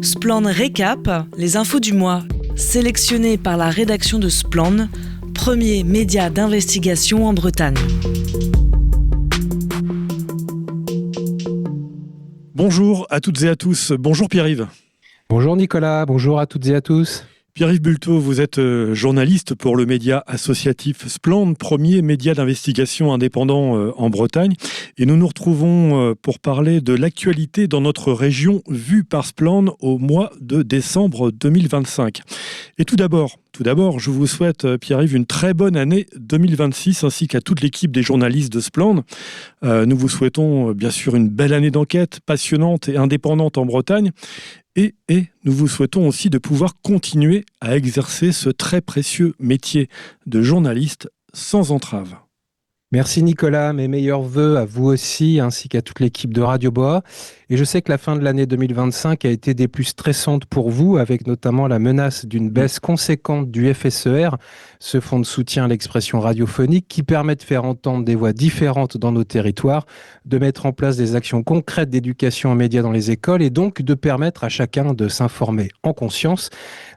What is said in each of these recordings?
Splan Récap, les infos du mois, sélectionnées par la rédaction de Splan, premier média d'investigation en Bretagne. Bonjour à toutes et à tous. Bonjour Pierre-Yves. Bonjour Nicolas, bonjour à toutes et à tous. Pierre-Yves Bulteau, vous êtes journaliste pour le média associatif Splan, premier média d'investigation indépendant en Bretagne. Et nous nous retrouvons pour parler de l'actualité dans notre région vue par Splan au mois de décembre 2025. Et tout d'abord, je vous souhaite, Pierre-Yves, une très bonne année 2026, ainsi qu'à toute l'équipe des journalistes de Splan. Nous vous souhaitons bien sûr une belle année d'enquête, passionnante et indépendante en Bretagne. Et nous vous souhaitons aussi de pouvoir continuer à exercer ce très précieux métier de journaliste sans entrave. Merci Nicolas, mes meilleurs vœux à vous aussi, ainsi qu'à toute l'équipe de Radio Boa. Et je sais que la fin de l'année 2025 a été des plus stressantes pour vous, avec notamment la menace d'une baisse conséquente du FSER, ce fonds de soutien à l'expression radiophonique qui permet de faire entendre des voix différentes dans nos territoires, de mettre en place des actions concrètes d'éducation aux médias dans les écoles et donc de permettre à chacun de s'informer en conscience.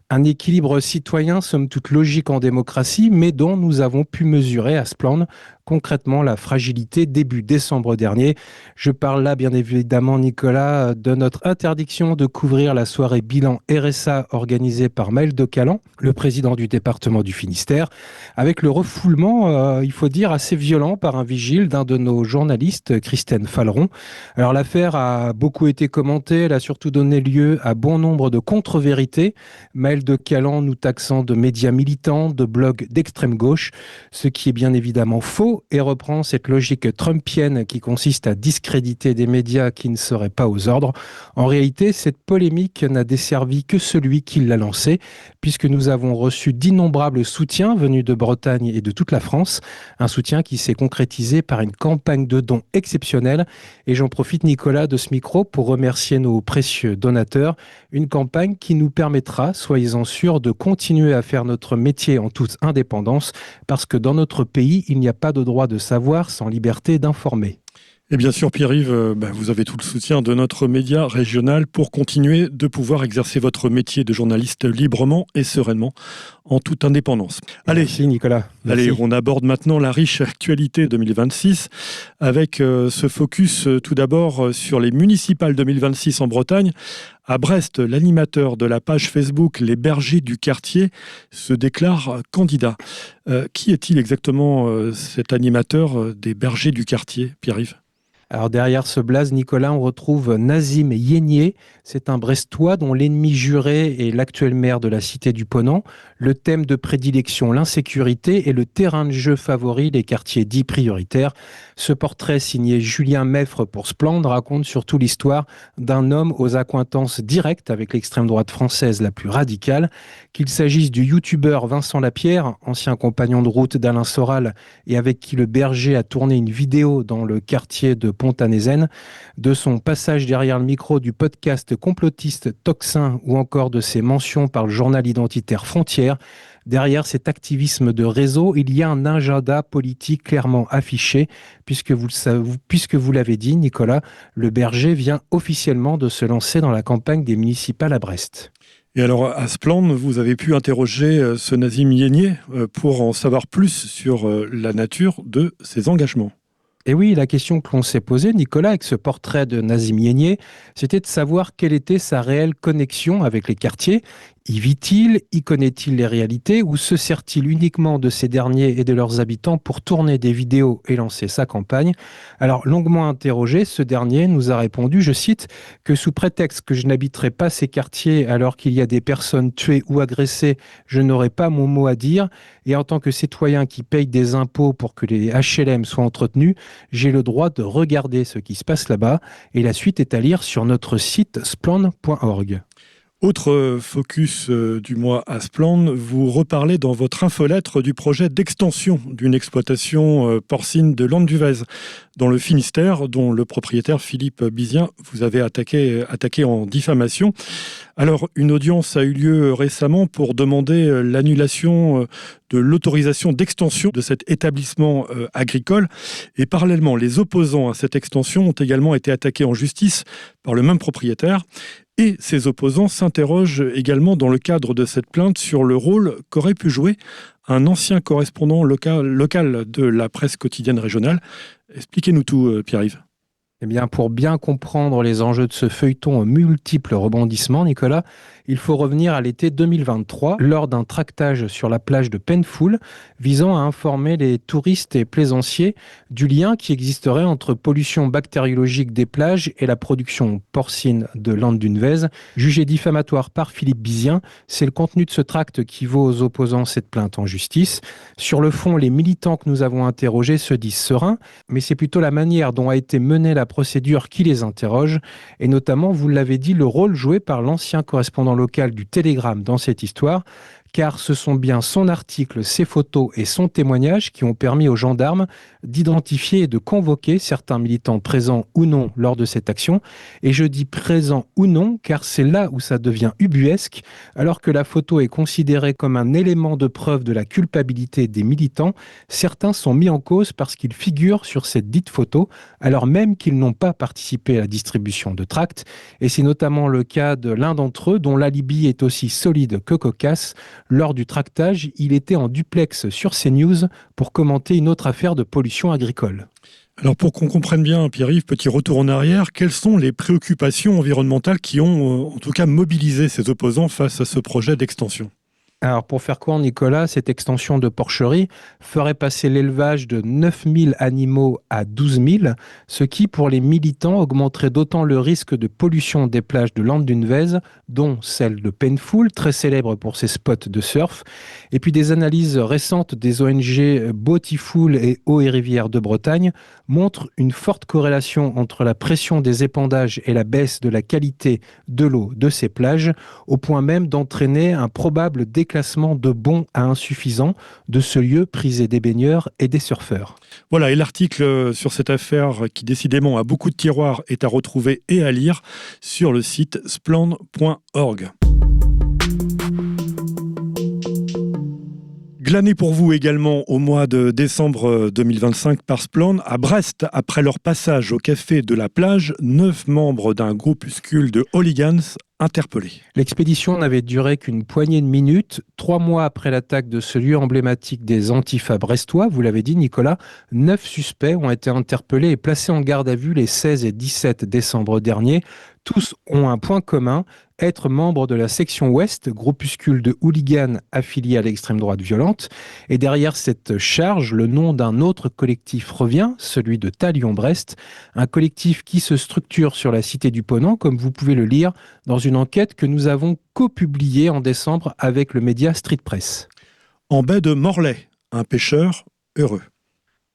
Un équilibre citoyen, somme toute logique en démocratie, mais dont nous avons pu mesurer à Splan concrètement la fragilité début décembre dernier. Je parle là bien évidemment, Nicolas, de notre interdiction de couvrir la soirée bilan RSA organisée par Maël de Calan, le président du département du Finistère, avec le refoulement, il faut dire, assez violent par un vigile d'un de nos journalistes, Christine Falleron. Alors l'affaire a beaucoup été commentée, elle a surtout donné lieu à bon nombre de contre-vérités. Maël de Calan nous taxant de médias militants, de blogs d'extrême gauche, ce qui est bien évidemment faux et reprend cette logique trumpienne qui consiste à discréditer des médias qui ne seraient pas aux ordres. En réalité, cette polémique n'a desservi que celui qui l'a lancée, puisque nous avons reçu d'innombrables soutiens venus de Bretagne et de toute la France, un soutien qui s'est concrétisé par une campagne de dons exceptionnelle. Et j'en profite, Nicolas, de ce micro pour remercier nos précieux donateurs, une campagne qui nous permettra, soyez-en sûrs, de continuer à faire notre métier en toute indépendance, parce que dans notre pays, il n'y a pas de droit de savoir sans liberté d'informer. Et bien sûr, Pierre-Yves, vous avez tout le soutien de notre média régional pour continuer de pouvoir exercer votre métier de journaliste librement et sereinement, en toute indépendance. Merci Nicolas. Merci. Allez, on aborde maintenant la riche actualité 2026 avec ce focus tout d'abord sur les municipales 2026 en Bretagne. À Brest, l'animateur de la page Facebook Les Bergers du Quartier se déclare candidat. Qui est-il exactement, cet animateur des Bergers du Quartier, Pierre-Yves ? Alors derrière ce blaze, Nicolas, on retrouve Nazim Yénier. C'est un Brestois dont l'ennemi juré est l'actuel maire de la cité du Ponant. Le thème de prédilection, l'insécurité, et le terrain de jeu favori, les quartiers dits prioritaires. Ce portrait signé Julien Meffre pour Splan raconte surtout l'histoire d'un homme aux accointances directes avec l'extrême droite française la plus radicale. Qu'il s'agisse du youtubeur Vincent Lapierre, ancien compagnon de route d'Alain Soral et avec qui le berger a tourné une vidéo dans le quartier de Pont-à-Nézen, de son passage derrière le micro du podcast complotiste Toxin ou encore de ses mentions par le journal identitaire Frontières. Derrière cet activisme de réseau, il y a un agenda politique clairement affiché, puisque vous l'avez dit, Nicolas, le berger vient officiellement de se lancer dans la campagne des municipales à Brest. Et alors, à Splan, vous avez pu interroger ce Nazim Yénier pour en savoir plus sur la nature de ses engagements. Et oui, la question que l'on s'est posée, Nicolas, avec ce portrait de Nazim Yénier, c'était de savoir quelle était sa réelle connexion avec les quartiers. Y vit-il? Y connaît-il les réalités? Ou se sert-il uniquement de ces derniers et de leurs habitants pour tourner des vidéos et lancer sa campagne? Alors, longuement interrogé, ce dernier nous a répondu, je cite, que sous prétexte que je n'habiterai pas ces quartiers alors qu'il y a des personnes tuées ou agressées, je n'aurai pas mon mot à dire. Et en tant que citoyen qui paye des impôts pour que les HLM soient entretenus, j'ai le droit de regarder ce qui se passe là-bas. Et la suite est à lire sur notre site splan.org. Autre focus du mois à Splan, vous reparlez dans votre infolettre du projet d'extension d'une exploitation porcine de Landuvez dans le Finistère, dont le propriétaire Philippe Bizien vous avez attaqué en diffamation. Alors, une audience a eu lieu récemment pour demander l'annulation de l'autorisation d'extension de cet établissement agricole. Et parallèlement, les opposants à cette extension ont également été attaqués en justice par le même propriétaire. Et ses opposants s'interrogent également dans le cadre de cette plainte sur le rôle qu'aurait pu jouer un ancien correspondant local de la presse quotidienne régionale. Expliquez-nous tout, Pierre-Yves. Eh bien, pour bien comprendre les enjeux de ce feuilleton aux multiples rebondissements, Nicolas, il faut revenir à l'été 2023, lors d'un tractage sur la plage de Penfoul, visant à informer les touristes et plaisanciers du lien qui existerait entre pollution bactériologique des plages et la production porcine de Landunvez, jugé diffamatoire par Philippe Bizien. C'est le contenu de ce tract qui vaut aux opposants cette plainte en justice. Sur le fond, les militants que nous avons interrogés se disent sereins, mais c'est plutôt la manière dont a été menée la procédure qui les interroge, et notamment, vous l'avez dit, le rôle joué par l'ancien correspondant local du Télégramme dans cette histoire, car ce sont bien son article, ses photos et son témoignage qui ont permis aux gendarmes d'identifier et de convoquer certains militants présents ou non lors de cette action. Et je dis présents ou non, car c'est là où ça devient ubuesque, alors que la photo est considérée comme un élément de preuve de la culpabilité des militants. Certains sont mis en cause parce qu'ils figurent sur cette dite photo, alors même qu'ils n'ont pas participé à la distribution de tracts. Et c'est notamment le cas de l'un d'entre eux, dont l'alibi est aussi solide que cocasse. Lors du tractage, il était en duplex sur CNews pour commenter une autre affaire de pollution agricole. Alors pour qu'on comprenne bien, Pierre-Yves, petit retour en arrière, quelles sont les préoccupations environnementales qui ont en tout cas mobilisé ces opposants face à ce projet d'extension ? Alors pour faire court, Nicolas, cette extension de porcherie ferait passer l'élevage de 9000 animaux à 12 000, ce qui, pour les militants, augmenterait d'autant le risque de pollution des plages de Landunvez, dont celle de Penfoul, très célèbre pour ses spots de surf. Et puis des analyses récentes des ONG Botifoul et Eaux et Rivières de Bretagne montrent une forte corrélation entre la pression des épandages et la baisse de la qualité de l'eau de ces plages, au point même d'entraîner un probable déclassement de bon à insuffisant de ce lieu prisé des baigneurs et des surfeurs. Voilà, et l'article sur cette affaire qui décidément a beaucoup de tiroirs est à retrouver et à lire sur le site splend.org. Glané pour vous également au mois de décembre 2025 par Splend, à Brest, après leur passage au café de la plage, 9 membres d'un groupuscule de hooligans interpellés. L'expédition n'avait duré qu'une poignée de minutes. 3 mois après l'attaque de ce lieu emblématique des Antifas brestois, vous l'avez dit Nicolas, 9 suspects ont été interpellés et placés en garde à vue les 16 et 17 décembre dernier. Tous ont un point commun, être membres de la section Ouest, groupuscule de hooligans affiliés à l'extrême droite violente. Et derrière cette charge, le nom d'un autre collectif revient, celui de Talion-Brest, un collectif qui se structure sur la cité du Ponant, comme vous pouvez le lire dans une enquête que nous avons co-publiée en décembre avec le média Street Press. En baie de Morlaix, un pêcheur heureux.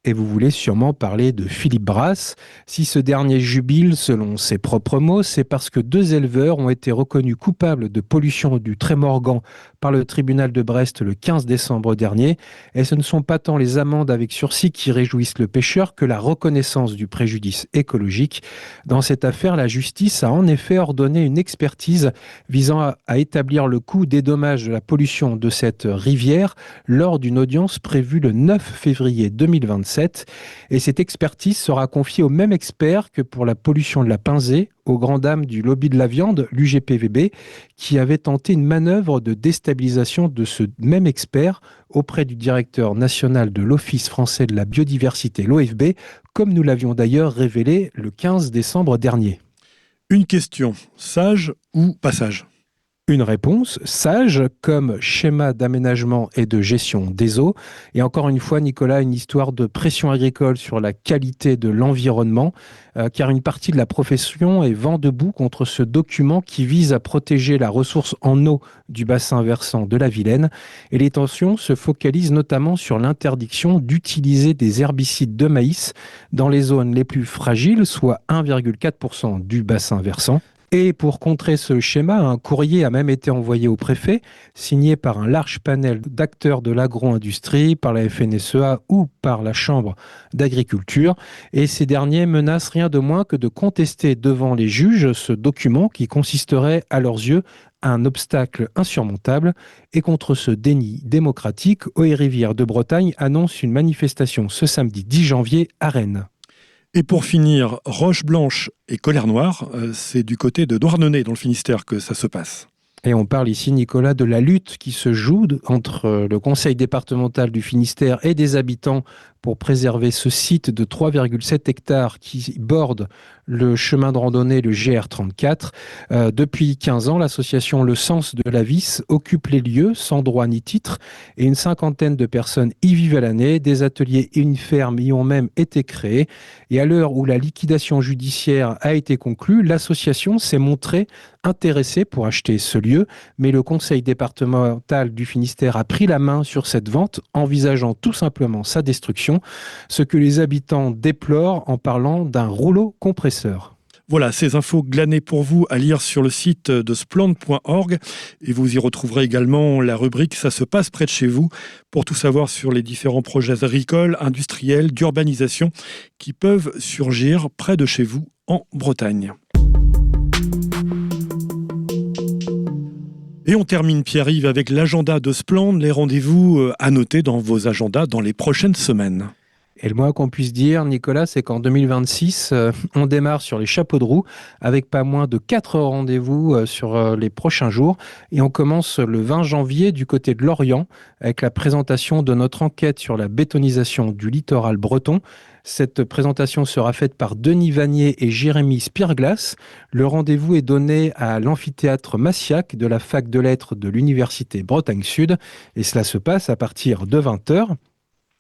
Et vous voulez sûrement parler de Philippe Brasse. Si ce dernier jubile, selon ses propres mots, c'est parce que 2 éleveurs ont été reconnus coupables de pollution du Trémorgan par le tribunal de Brest le 15 décembre dernier. Et ce ne sont pas tant les amendes avec sursis qui réjouissent le pêcheur que la reconnaissance du préjudice écologique. Dans cette affaire, la justice a en effet ordonné une expertise visant à établir le coût des dommages de la pollution de cette rivière lors d'une audience prévue le 9 février 2027. Et cette expertise sera confiée au même expert que pour la pollution de la Pinzée, aux grandes dames du lobby de la viande, l'UGPVB, qui avait tenté une manœuvre de déstabilisation de ce même expert auprès du directeur national de l'Office français de la biodiversité, l'OFB, comme nous l'avions d'ailleurs révélé le 15 décembre dernier. Une question, sage ou pas sage ? Une réponse sage comme schéma d'aménagement et de gestion des eaux. Et encore une fois, Nicolas, une histoire de pression agricole sur la qualité de l'environnement, car une partie de la profession est vent debout contre ce document qui vise à protéger la ressource en eau du bassin versant de la Vilaine. Et les tensions se focalisent notamment sur l'interdiction d'utiliser des herbicides de maïs dans les zones les plus fragiles, soit 1,4% du bassin versant. Et pour contrer ce schéma, un courrier a même été envoyé au préfet, signé par un large panel d'acteurs de l'agro-industrie, par la FNSEA ou par la Chambre d'agriculture. Et ces derniers menacent rien de moins que de contester devant les juges ce document qui consisterait, à leurs yeux, à un obstacle insurmontable. Et contre ce déni démocratique, Eaux et Rivières de Bretagne annonce une manifestation ce samedi 10 janvier à Rennes. Et pour finir, Roche Blanche et Colère Noire, c'est du côté de Douarnenez dans le Finistère que ça se passe. Et on parle ici, Nicolas, de la lutte qui se joue entre le conseil départemental du Finistère et des habitants pour préserver ce site de 3,7 hectares qui borde le chemin de randonnée, le GR34. Depuis 15 ans, l'association Le Sens de la Vis occupe les lieux sans droit ni titre et une cinquantaine de personnes y vivent à l'année. Des ateliers et une ferme y ont même été créés. Et à l'heure où la liquidation judiciaire a été conclue, l'association s'est montrée intéressée pour acheter ce lieu, mais le conseil départemental du Finistère a pris la main sur cette vente, envisageant tout simplement sa destruction, ce que les habitants déplorent en parlant d'un rouleau compresseur. Voilà, ces infos glanées pour vous à lire sur le site de splend.org et vous y retrouverez également la rubrique « Ça se passe près de chez vous » pour tout savoir sur les différents projets agricoles, industriels, d'urbanisation qui peuvent surgir près de chez vous en Bretagne. Et on termine, Pierre-Yves, avec l'agenda de Splend, les rendez-vous à noter dans vos agendas dans les prochaines semaines. Et le moins qu'on puisse dire, Nicolas, c'est qu'en 2026, on démarre sur les chapeaux de roue avec pas moins de 4 rendez-vous sur les prochains jours. Et on commence le 20 janvier du côté de Lorient avec la présentation de notre enquête sur la bétonisation du littoral breton. Cette présentation sera faite par Denis Vanier et Jérémy Spirglas. Le rendez-vous est donné à l'amphithéâtre Massiac de la fac de lettres de l'Université Bretagne Sud. Et cela se passe à partir de 20h.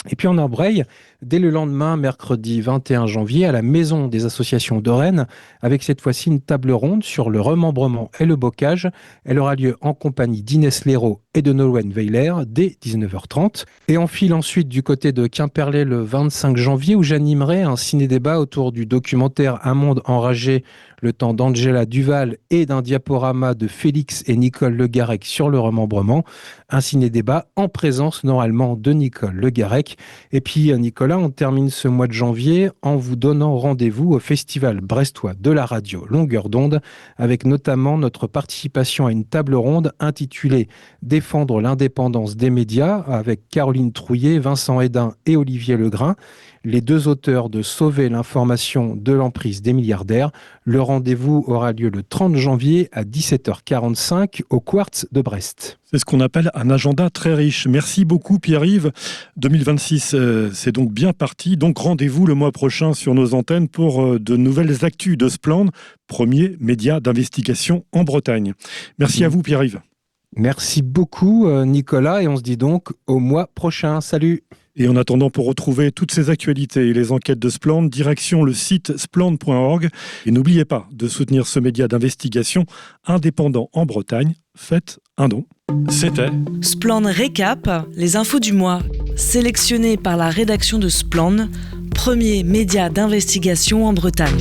Et puis on embraye dès le lendemain, mercredi 21 janvier, à la Maison des associations de Rennes, avec cette fois-ci une table ronde sur le remembrement et le bocage. Elle aura lieu en compagnie d'Inès Léraud et de Nolwenn Weiler dès 19h30. Et on file ensuite du côté de Quimperlé le 25 janvier, où j'animerai un ciné-débat autour du documentaire Un monde enragé, le temps d'Angela Duval et d'un diaporama de Félix et Nicole Le Garec sur le remembrement. Un ciné-débat en présence normalement de Nicole Le Garec. Et puis Nicolas, on termine ce mois de janvier en vous donnant rendez-vous au Festival brestois de la radio Longueur d'onde, avec notamment notre participation à une table ronde intitulée « Défendre l'indépendance des médias » avec Caroline Trouillet, Vincent Hédin et Olivier Legrain, les deux auteurs de Sauver l'information de l'emprise des milliardaires. Le rendez-vous aura lieu le 30 janvier à 17h45 au Quartz de Brest. C'est ce qu'on appelle un agenda très riche. Merci beaucoup Pierre-Yves. 2026, c'est donc bien parti. Donc rendez-vous le mois prochain sur nos antennes pour de nouvelles actus de Splend, premier média d'investigation en Bretagne. Merci à vous Pierre-Yves. Merci beaucoup Nicolas et on se dit donc au mois prochain. Salut. Et en attendant, pour retrouver toutes ces actualités et les enquêtes de Splend, direction le site splend.org. Et n'oubliez pas de soutenir ce média d'investigation indépendant en Bretagne. Faites un don. C'était Splend Récap, les infos du mois, sélectionnées par la rédaction de Splend, premier média d'investigation en Bretagne.